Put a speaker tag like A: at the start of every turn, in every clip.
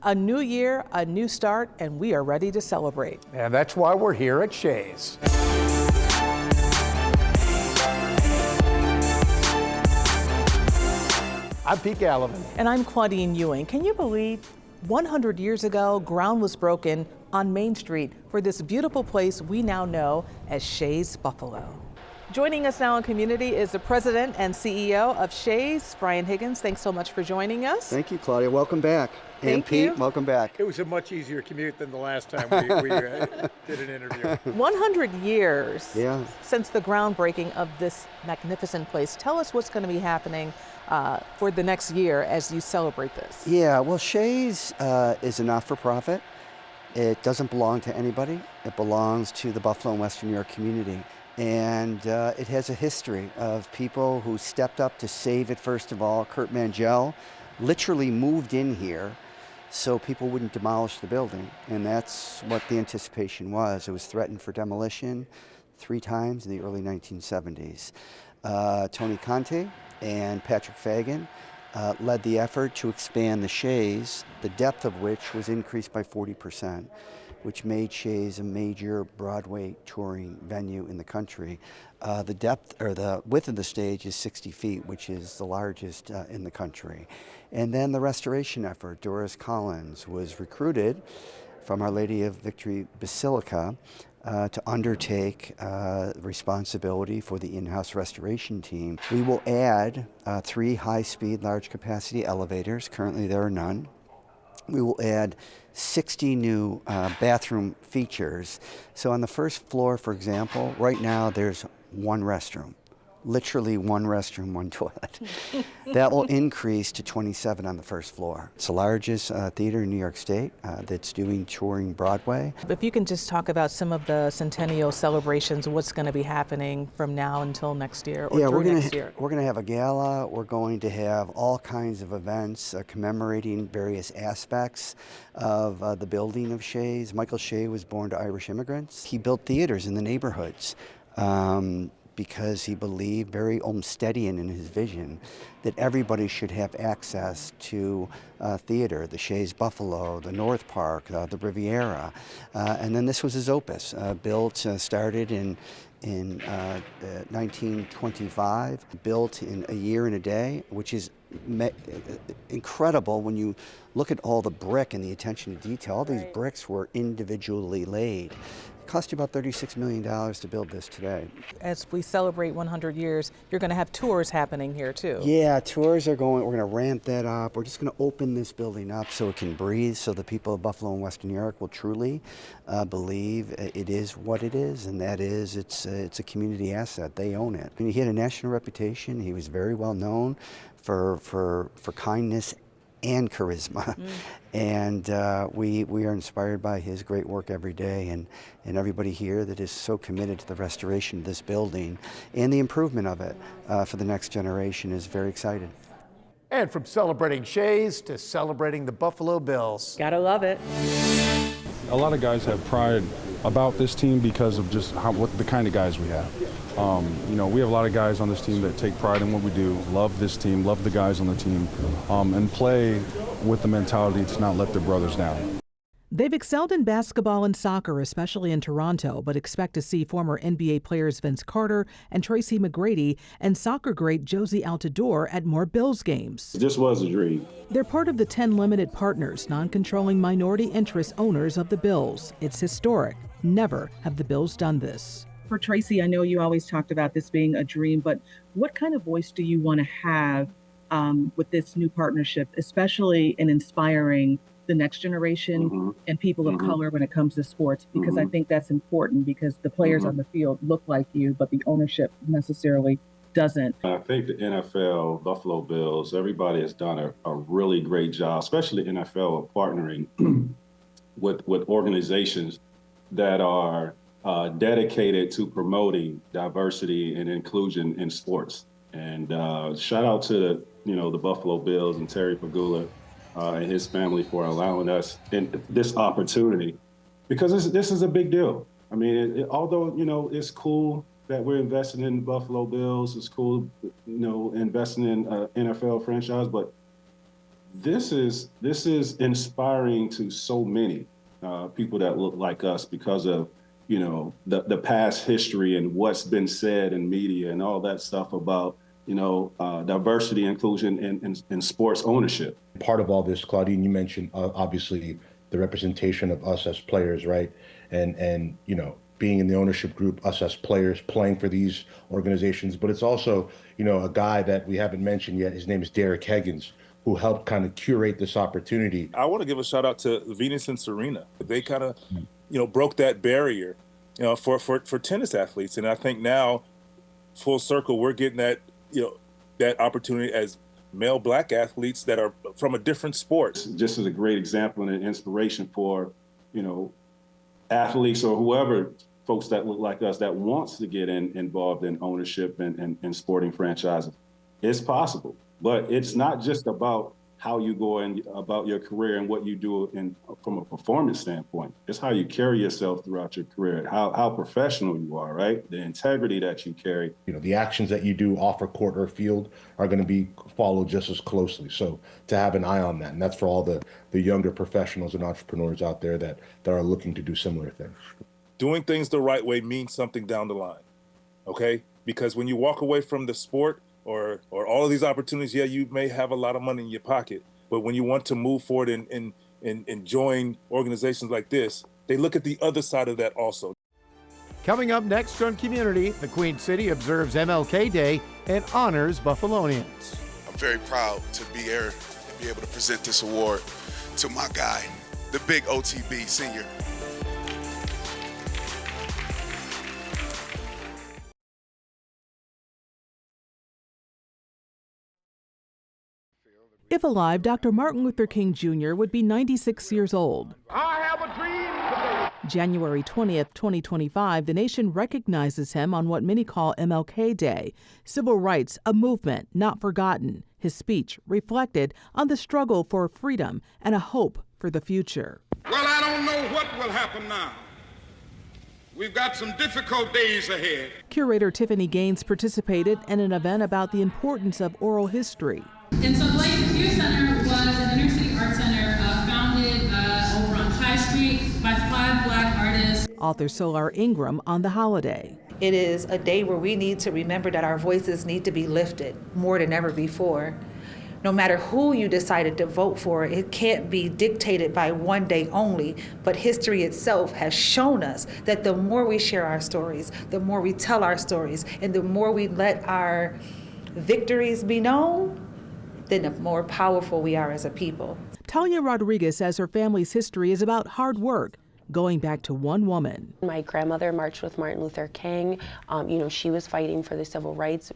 A: A new year, a new start, and we are ready to celebrate.
B: And that's why we're here at Shay's. I'm Pete Gallivan.
A: And I'm Claudine Ewing. Can you believe 100 years ago, ground was broken on Main Street for this beautiful place we now know as Shay's Buffalo? Joining us now in commUNITY is the president and CEO of Shay's, Brian Higgins. Thanks so much for joining us.
C: Thank you, Claudia. Welcome back.
A: Thank
C: Pete,
A: you.
C: welcome back.
B: It was a much easier commute than the last time we did an interview.
A: 100 years
C: Yeah.
A: since the groundbreaking of this magnificent place. Tell us what's going to be happening for the next year as you celebrate this.
C: Yeah, well, Shay's is a not-for-profit. It doesn't belong to anybody. It belongs to the Buffalo and Western New York community. And it has a history of people who stepped up to save it, first of all. Kurt Mangel literally moved in here so people wouldn't demolish the building. And that's what the anticipation was. It was threatened for demolition 3 times in the early 1970s. Tony Conte and Patrick Fagan led the effort to expand the Shay's, the depth of which was increased by 40%, which made Shay's a major Broadway touring venue in the country. The depth, or the width of the stage is 60 feet, which is the largest in the country. And then the restoration effort, Doris Collins was recruited from Our Lady of Victory Basilica to undertake responsibility for the in-house restoration team. We will add 3 high-speed, large-capacity elevators. Currently there are none. We will add 60 new bathroom features. So on the first floor, for example, right now there's 1 restroom. Literally 1 restroom, 1 toilet. That will increase to 27 on the first floor. It's the largest theater in New York State that's doing touring Broadway.
A: If you can just talk about some of the centennial celebrations, what's going to be happening from now until next year or through next year?
C: We're going to have a gala. We're going to have all kinds of events commemorating various aspects of the building of Shay's. Michael Shay was born to Irish immigrants. He built theaters in the neighborhoods. Because he believed, very Olmstedian in his vision, that everybody should have access to theater, the Shay's Buffalo, the North Park, the Riviera. And then this was his opus, started in 1925, built in a year and a day, which is incredible when you look at all the brick and the attention to detail. All these bricks were individually laid. It cost you about $36 million to build this today.
A: As we celebrate 100 years, you're going to have tours happening here too.
C: Yeah, tours are going, we're going to ramp that up. We're just going to open this building up so it can breathe, so the people of Buffalo and Western New York will truly believe it is what it is, and that is it's a community asset. They own it. And he had a national reputation. He was very well known for kindness and charisma. And we are inspired by his great work every day, and everybody here that is so committed to the restoration of this building and the improvement of it for the next generation is very excited.
B: And from celebrating Shay's to celebrating the Buffalo Bills.
A: Gotta love it.
D: A lot of guys have pride about this team because of just what the kind of guys we have. You know, we have a lot of guys on this team that take pride in what we do, love this team, love the guys on the team, and play with the mentality to not let their brothers down.
A: They've excelled in basketball and soccer, especially in Toronto, but expect to see former NBA players Vince Carter and Tracy McGrady and soccer great Josie Altidore at more Bills games.
E: It just was a dream.
A: They're part of the 10 limited partners, non-controlling minority interest owners of the Bills. It's historic. Never have the Bills done this.
F: For Tracy, I know you always talked about this being a dream, but what kind of voice do you want to have with this new partnership, especially in inspiring the next generation and people of color when it comes to sports? Because I think that's important, because the players on the field look like you, but the ownership necessarily doesn't.
E: I think the NFL, Buffalo Bills, everybody has done a really great job, especially NFL, of partnering with organizations that are dedicated to promoting diversity and inclusion in sports. And shout out to the Buffalo Bills and Terry Pagula and his family for allowing us this opportunity, because this is a big deal. I mean, although it's cool that we're investing in the Buffalo Bills, it's cool investing in an NFL franchise, but this is inspiring to so many people that look like us because of, you know, the past history and what's been said in media and all that stuff about, you know, diversity, inclusion, and sports ownership.
G: Part of all this, Claudine, you mentioned obviously the representation of us as players, right? And you know, being in the ownership group, us as players playing for these organizations, but it's also, you know, a guy that we haven't mentioned yet. His name is Derek Higgins, who helped kind of curate this opportunity.
H: I want to give a shout out to Venus and Serena. They kind of, you know, broke that barrier, you know, for tennis athletes. And I think now, full circle, we're getting that, you know, that opportunity as male Black athletes that are from a different sport.
E: Just as a great example and an inspiration for, you know, athletes or whoever, folks that look like us that wants to get involved in ownership and sporting franchises. It's possible, but it's not just about how you go and about your career and what you do from a performance standpoint. It's how you carry yourself throughout your career, how professional you are, right? The integrity that you carry.
G: You know, the actions that you do off or court or field are going to be followed just as closely. So to have an eye on that, and that's for all the younger professionals and entrepreneurs out there that are looking to do similar things.
H: Doing things the right way means something down the line, okay? Because when you walk away from the sport, or all of these opportunities, yeah, you may have a lot of money in your pocket, but when you want to move forward and join organizations like this, they look at the other side of that also.
B: Coming up next on Community, the Queen City observes MLK Day and honors Buffalonians.
I: I'm very proud to be here and be able to present this award to my guy, the big OTB senior.
A: If alive, Dr. Martin Luther King Jr. would be 96 years old.
B: I have a dream.
A: January 20th, 2025, the nation recognizes him on what many call MLK Day. Civil rights, a movement not forgotten. His speech reflected on the struggle for freedom and a hope for the future.
J: Well, I don't know what will happen now. We've got some difficult days ahead.
A: Curator Tiffany Gaines participated in an event about the importance of oral history.
K: And so Blaze Youth Center was an inner city art center founded over on High Street by 5 Black artists.
A: Author Solar Ingram on the holiday.
L: It is a day where we need to remember that our voices need to be lifted more than ever before. No matter who you decided to vote for, it can't be dictated by one day only, but history itself has shown us that the more we share our stories, the more we tell our stories, and the more we let our victories be known, then the more powerful we are as a people.
A: Talia Rodriguez says her family's history is about hard work, going back to one woman.
M: My grandmother marched with Martin Luther King. You know, she was fighting for the civil rights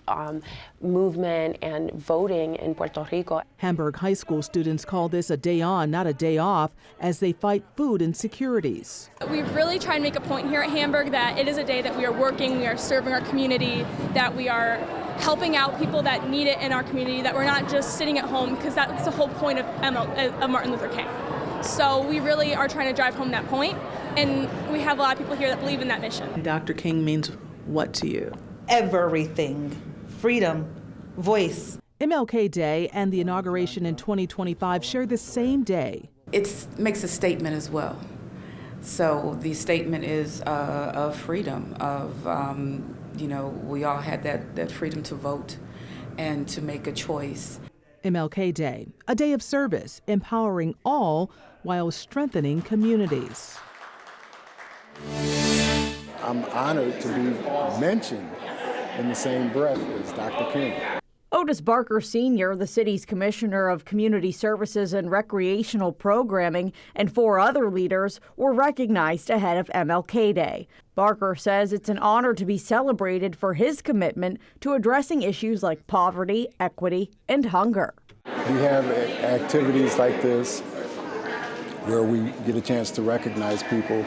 M: movement and voting in Puerto Rico.
A: Hamburg High School students call this a day on, not a day off, as they fight food insecurities.
N: We really try and make a point here at Hamburg that it is a day that we are working, we are serving our community, that we are helping out people that need it in our community, that we're not just sitting at home, because that's the whole point of Martin Luther King. So we really are trying to drive home that point, and we have a lot of people here that believe in that mission.
A: Dr. King means what to you?
L: Everything. Freedom, voice.
A: MLK Day and the inauguration in 2025 share the same day.
O: It makes a statement as well. So the statement is of freedom, of, you know, we all had that freedom to vote and to make a choice.
A: MLK Day, a day of service, empowering all while strengthening communities.
P: I'm honored to be mentioned in the same breath as Dr. King.
Q: Otis Barker Sr., the city's Commissioner of Community Services and Recreational Programming, and 4 other leaders were recognized ahead of MLK Day. Barker says it's an honor to be celebrated for his commitment to addressing issues like poverty, equity, and hunger.
P: We have activities like this where we get a chance to recognize people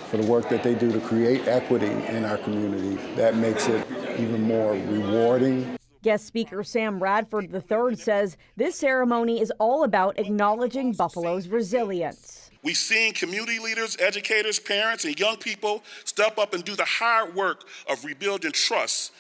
P: for the work that they do to create equity in our community. That makes it even more rewarding.
Q: Guest speaker Sam Radford III says this ceremony is all about acknowledging Buffalo's resilience.
I: We've seen community leaders, educators, parents, and young people step up and do the hard work of rebuilding trust,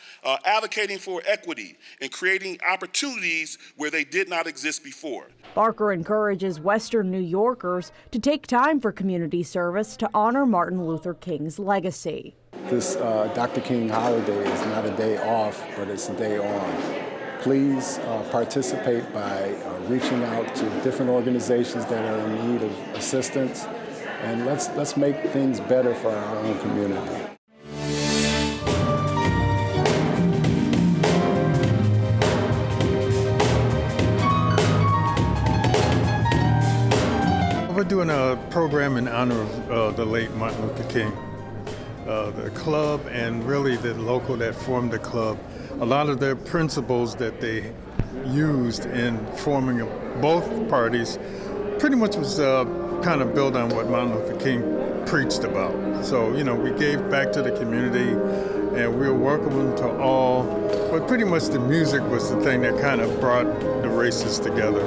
I: advocating for equity, and creating opportunities where they did not exist before.
Q: Barker encourages Western New Yorkers to take time for community service to honor Martin Luther King's legacy.
P: This Dr. King holiday is not a day off, but it's a day on. Please participate by reaching out to different organizations that are in need of assistance, and let's make things better for our own community.
R: We're doing a program in honor of the late Martin Luther King. The club and really the local that formed the club, a lot of their principles that they used in forming both parties pretty much was kind of built on what Martin Luther King preached about. So, we gave back to the community and we were welcoming to all, but pretty much the music was the thing that kind of brought the races together.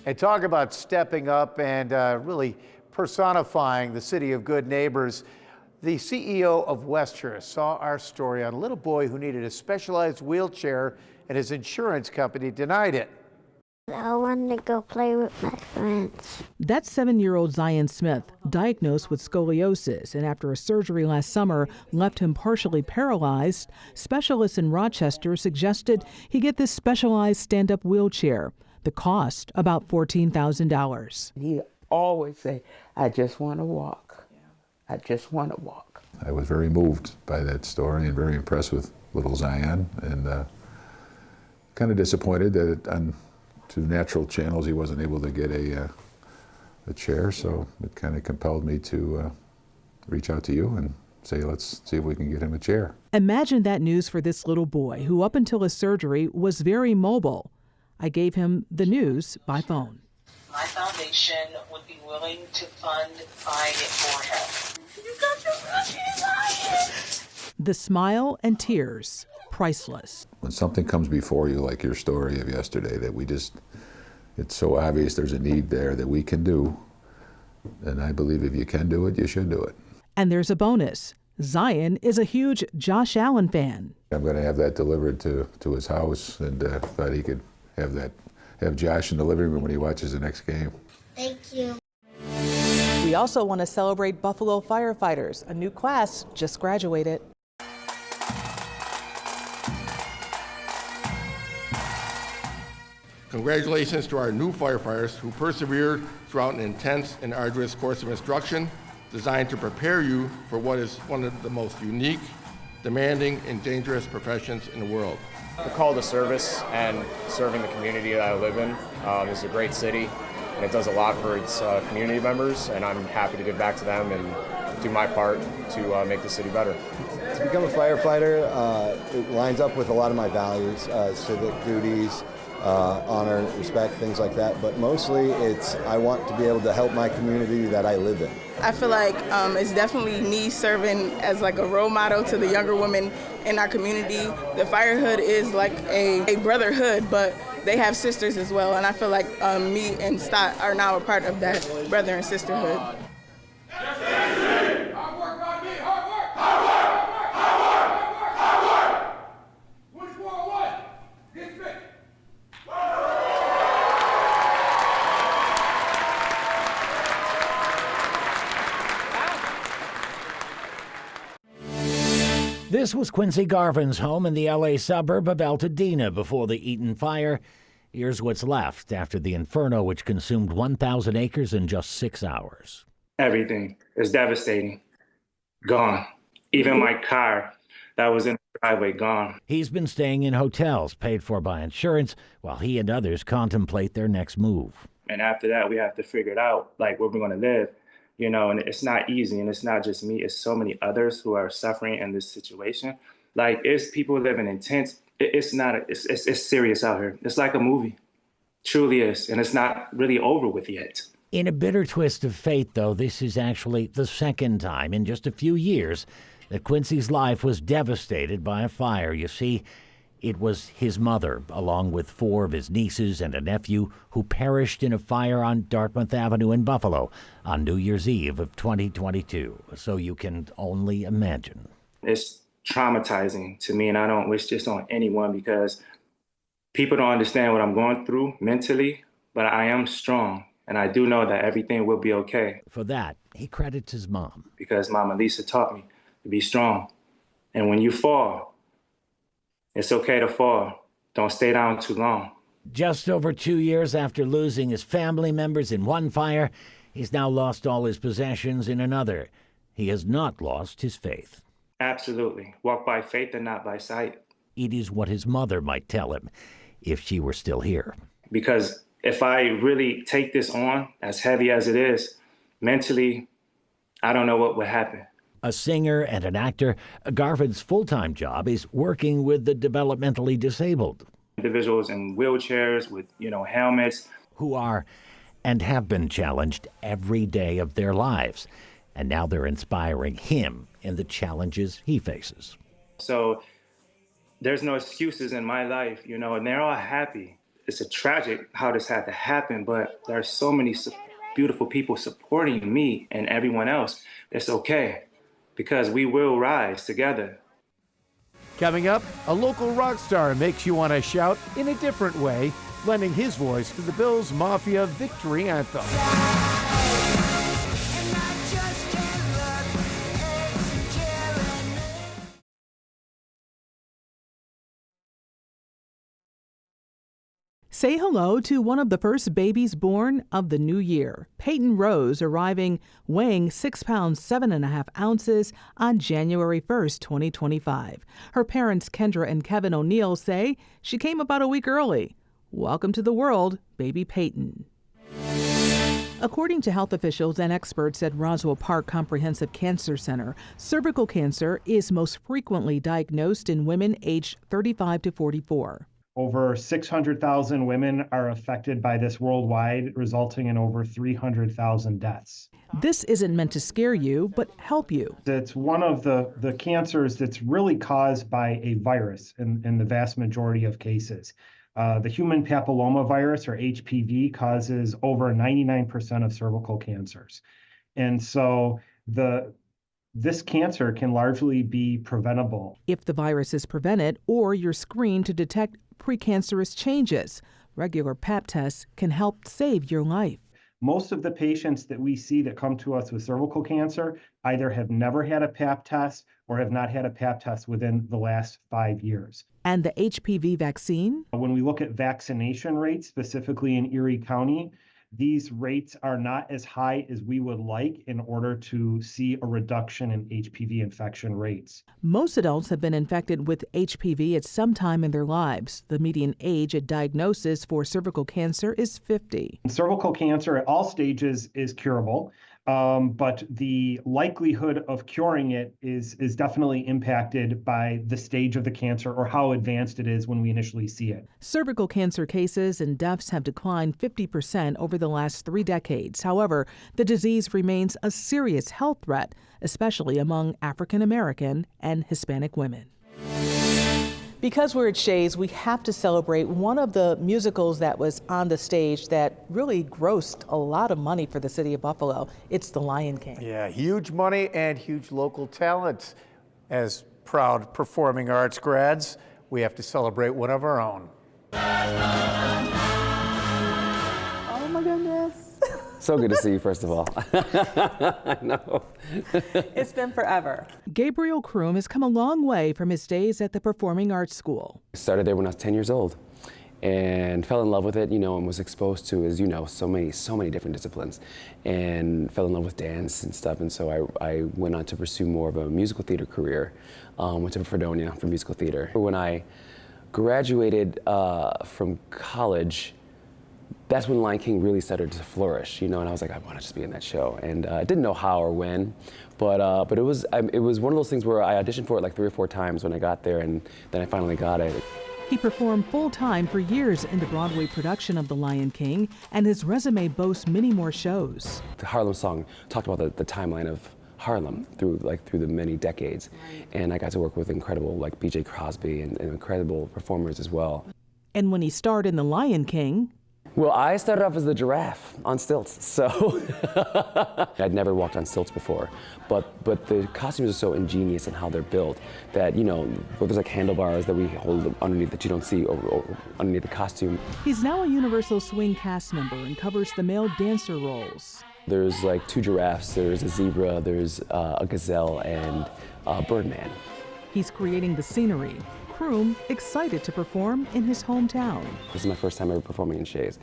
B: And talk about stepping up and really personifying the city of good neighbors. The CEO of Westchurch saw our story on a little boy who needed a specialized wheelchair and his insurance company denied it.
S: I wanted to go play with my friends.
A: That's 7-year-old Zion Smith, diagnosed with scoliosis, and after a surgery last summer left him partially paralyzed. Specialists in Rochester suggested he get this specialized stand-up wheelchair. The cost, about $14,000.
T: He always say, I just want to walk. I just want to walk.
U: I was very moved by that story and very impressed with little Zion, and kind of disappointed that on two natural channels he wasn't able to get a chair, so it kind of compelled me to reach out to you and say, let's see if we can get him a chair.
A: Imagine that news for this little boy who up until his surgery was very mobile. I gave him the news by phone.
V: My foundation would be willing to fund buying it for him. You got your rookie.
A: The smile and tears, priceless.
U: When something comes before you, like your story of yesterday, that it's so obvious there's a need there that we can do, and I believe if you can do it, you should do it.
A: And there's a bonus. Zion is a huge Josh Allen fan.
U: I'm going to have that delivered to his house, and thought he could have Josh in the living room when he watches the next game.
S: Thank you.
A: We also want to celebrate Buffalo Firefighters. A new class just graduated.
W: Congratulations to our new firefighters who persevered throughout an intense and arduous course of instruction designed to prepare you for what is one of the most unique, demanding, and dangerous professions in the world.
X: The call to service and serving the community that I live in is a great city, and it does a lot for its community members, and I'm happy to give back to them and do my part to make the city better.
Y: To become a firefighter, it lines up with a lot of my values, civic duties, honor, respect, things like that, but mostly I want to be able to help my community that I live in.
Z: I feel like it's definitely me serving as like a role model to the younger women in our community. The firehood is like a brotherhood, but they have sisters as well, and I feel like me and Stott are now a part of that brother and sisterhood.
C: This was Quincy Garvin's home in the L.A. suburb of Altadena before the Eaton fire. Here's what's left after the inferno, which consumed 1,000 acres in just 6 hours.
D: Everything is devastating. Gone. Even my car that was in the driveway, gone.
C: He's been staying in hotels paid for by insurance while he and others contemplate their next move.
D: And after that, we have to figure it out, like where we're going to live, and it's not easy. And it's not just me. It's so many others who are suffering in this situation. Like, it's people living in tents. It's serious out here. It's like a movie. Truly is. And it's not really over with yet.
C: In a bitter twist of fate, though, this is actually the second time in just a few years that Quincy's life was devastated by a fire. You see, it was his mother, along with 4 of his nieces and a nephew, who perished in a fire on Dartmouth Avenue in Buffalo on New Year's Eve of 2022. So you can only imagine.
D: It's traumatizing to me, and I don't wish this on anyone because people don't understand what I'm going through mentally, but I am strong. And I do know that everything will be okay.
C: For that, he credits his mom.
D: Because Mama Lisa taught me to be strong. And when you fall, it's okay to fall. Don't stay down too long.
C: Just over 2 years after losing his family members in one fire, he's now lost all his possessions in another. He has not lost his faith.
D: Absolutely. Walk by faith and not by sight.
C: It is what his mother might tell him if she were still here.
D: Because if I really take this on, as heavy as it is, mentally, I don't know what would happen.
C: A singer and an actor, Garvin's full-time job is working with the developmentally disabled.
D: Individuals in wheelchairs with, helmets.
C: Who are and have been challenged every day of their lives. And now they're inspiring him in the challenges he faces.
D: So there's no excuses in my life, and they're all happy. It's a tragic how this had to happen, but there are so many beautiful people supporting me and everyone else. It's okay, because we will rise together.
B: Coming up, a local rock star makes you want to shout in a different way, lending his voice to the Bills Mafia victory anthem.
A: Say hello to one of the first babies born of the new year. Payton Rose arriving weighing 6 pounds 7.5 ounces on January 1st, 2025. Her parents, Kendra and Kevin O'Neill, say she came about a week early. Welcome to the world, baby Payton. According to health officials and experts at Roswell Park Comprehensive Cancer Center, cervical cancer is most frequently diagnosed in women aged 35 to 44.
E: Over 600,000 women are affected by this worldwide, resulting in over 300,000 deaths.
A: This isn't meant to scare you, but help you.
E: It's one of the cancers that's really caused by a virus in the vast majority of cases. The human papillomavirus, or HPV, causes over 99% of cervical cancers. And so this cancer can largely be preventable.
A: If the virus is prevented or you're screened to detect precancerous changes, regular Pap tests can help save your life.
E: Most of the patients that we see that come to us with cervical cancer either have never had a Pap test or have not had a Pap test within the last 5 years.
A: And the HPV vaccine?
E: When we look at vaccination rates, specifically in Erie County, these rates are not as high as we would like in order to see a reduction in HPV infection rates.
A: Most adults have been infected with HPV at some time in their lives. The median age at diagnosis for cervical cancer is 50.
E: Cervical cancer at all stages is curable, but the likelihood of curing it is definitely impacted by the stage of the cancer or how advanced it is when we initially see it.
A: Cervical cancer cases and deaths have declined 50% over the last 3 decades. However, the disease remains a serious health threat, especially among African American and Hispanic women. Because we're at Shay's, we have to celebrate one of the musicals that was on the stage that really grossed a lot of money for the city of Buffalo. It's The Lion King.
B: Yeah, huge money and huge local talent. As proud performing arts grads, we have to celebrate one of our own.
F: Oh my goodness. So good to see you, first of all. I know.
G: It's been forever.
A: Gabriel Kroom has come a long way from his days at the Performing Arts School.
F: I started there when I was 10 years old and fell in love with it, you know, and was exposed to, as you know, so many different disciplines, and fell in love with dance and stuff. And so I went on to pursue more of a musical theater career. Went to Fredonia for musical theater. When I graduated from college, that's when Lion King really started to flourish, you know, and I was like, I want to just be in that show. And I didn't know how or when, but it was one of those things where I auditioned for it like 3 or 4 times when I got there, and then I finally got it.
A: He performed full-time for years in the Broadway production of The Lion King, and his resume boasts many more shows.
F: The Harlem song talked about the timeline of Harlem through the many decades, and I got to work with incredible like B.J. Crosby and incredible performers as well.
A: And when he starred in The Lion King,
F: well, I started off as the giraffe on stilts, so I'd never walked on stilts before, but the costumes are so ingenious in how they're built that, you know, there's like handlebars that we hold underneath that you don't see underneath the costume.
A: He's now a Universal Swing cast member and covers the male dancer roles.
F: There's like 2 giraffes, there's a zebra, there's a gazelle, and a birdman.
A: He's creating the scenery. Kroom excited to perform in his hometown.
F: This is my first time ever performing in Shay's.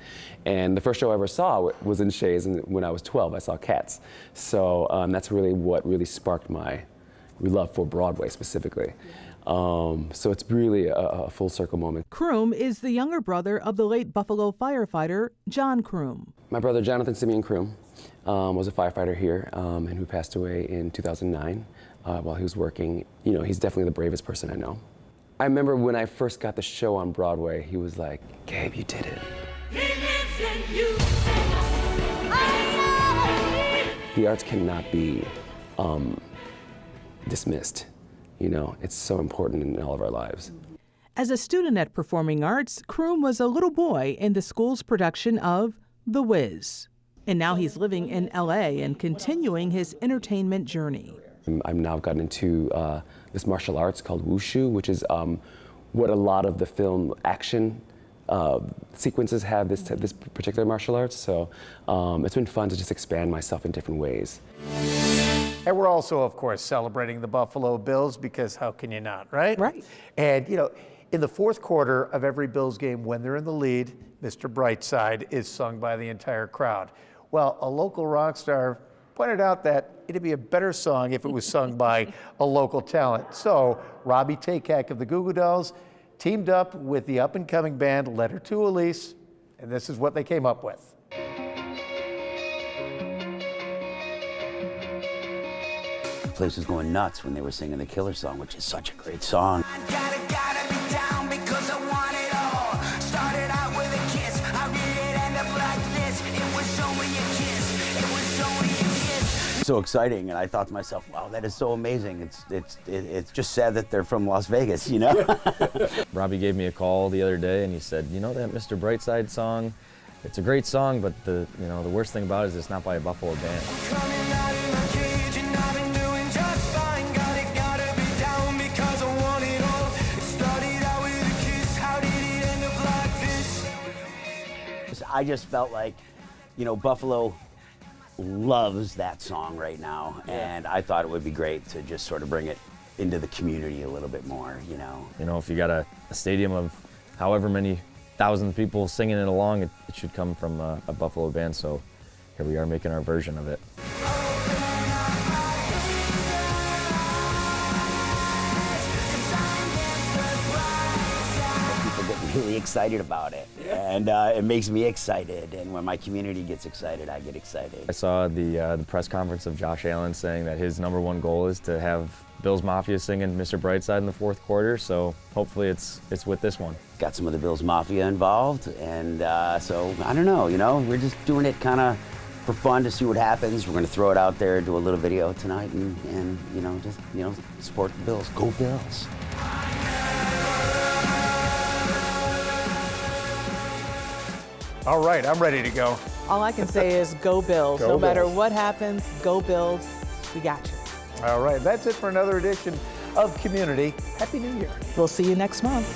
F: And the first show I ever saw was in Shay's, and when I was 12, I saw Cats. So that's really what really sparked my love for Broadway specifically. So it's really a full circle moment.
A: Kroom is the younger brother of the late Buffalo firefighter, John Kroom.
F: My brother, Jonathan Simeon Kroom, was a firefighter here and who passed away in 2009 while he was working. You know, he's definitely the bravest person I know. I remember when I first got the show on Broadway, he was like, Gabe, you did it. He lives in you. The arts cannot be dismissed. You know, it's so important in all of our lives.
A: As a student at Performing Arts, Kroom was a little boy in the school's production of The Wiz. And now he's living in LA and continuing his entertainment journey.
F: I've now gotten into this martial arts called wushu, which is what a lot of the film action sequences have, this particular martial arts. So it's been fun to just expand myself in different ways.
B: And we're also, of course, celebrating the Buffalo Bills, because how can you not, right?
A: Right.
B: And, you know, in the 4th quarter of every Bills game, when they're in the lead, Mr. Brightside is sung by the entire crowd. Well, a local rock star pointed out that it'd be a better song if it was sung by a local talent. So Robbie Takak of the Goo Goo Dolls teamed up with the up-and-coming band Letter to Elise, and this is what they came up with.
H: The place was going nuts when they were singing the Killer song, which is such a great song. So exciting, and I thought to myself, wow, that is so amazing. It's just sad that they're from Las Vegas, you know?
J: Robbie gave me a call the other day, and he said, you know that Mr. Brightside song? It's a great song, but the worst thing about it is it's not by a Buffalo band.
H: I just felt like, you know, Buffalo loves that song right now, and I thought it would be great to just sort of bring it into the community a little bit more, you know.
J: You know, if you got a stadium of however many thousands of people singing it along, it should come from a Buffalo band, so here we are making our version of it.
H: Really excited about it, and it makes me excited, and when my community gets excited, I get excited.
J: I saw the press conference of Josh Allen saying that his #1 goal is to have Bills Mafia singing Mr. Brightside in the 4th quarter, so hopefully it's with this one.
H: Got some of the Bills Mafia involved, and so I don't know, you know, we're just doing it kind of for fun to see what happens. We're going to throw it out there, do a little video tonight, and you know, just, you know, support the Bills. Go Bills.
B: All right, I'm ready to go.
A: All I can say is go Bills.
B: Go
A: no matter
B: Bills.
A: what happens, go Bills. We got you.
B: All right, that's it for another edition of commUNITY. Happy New Year.
A: We'll see you next month.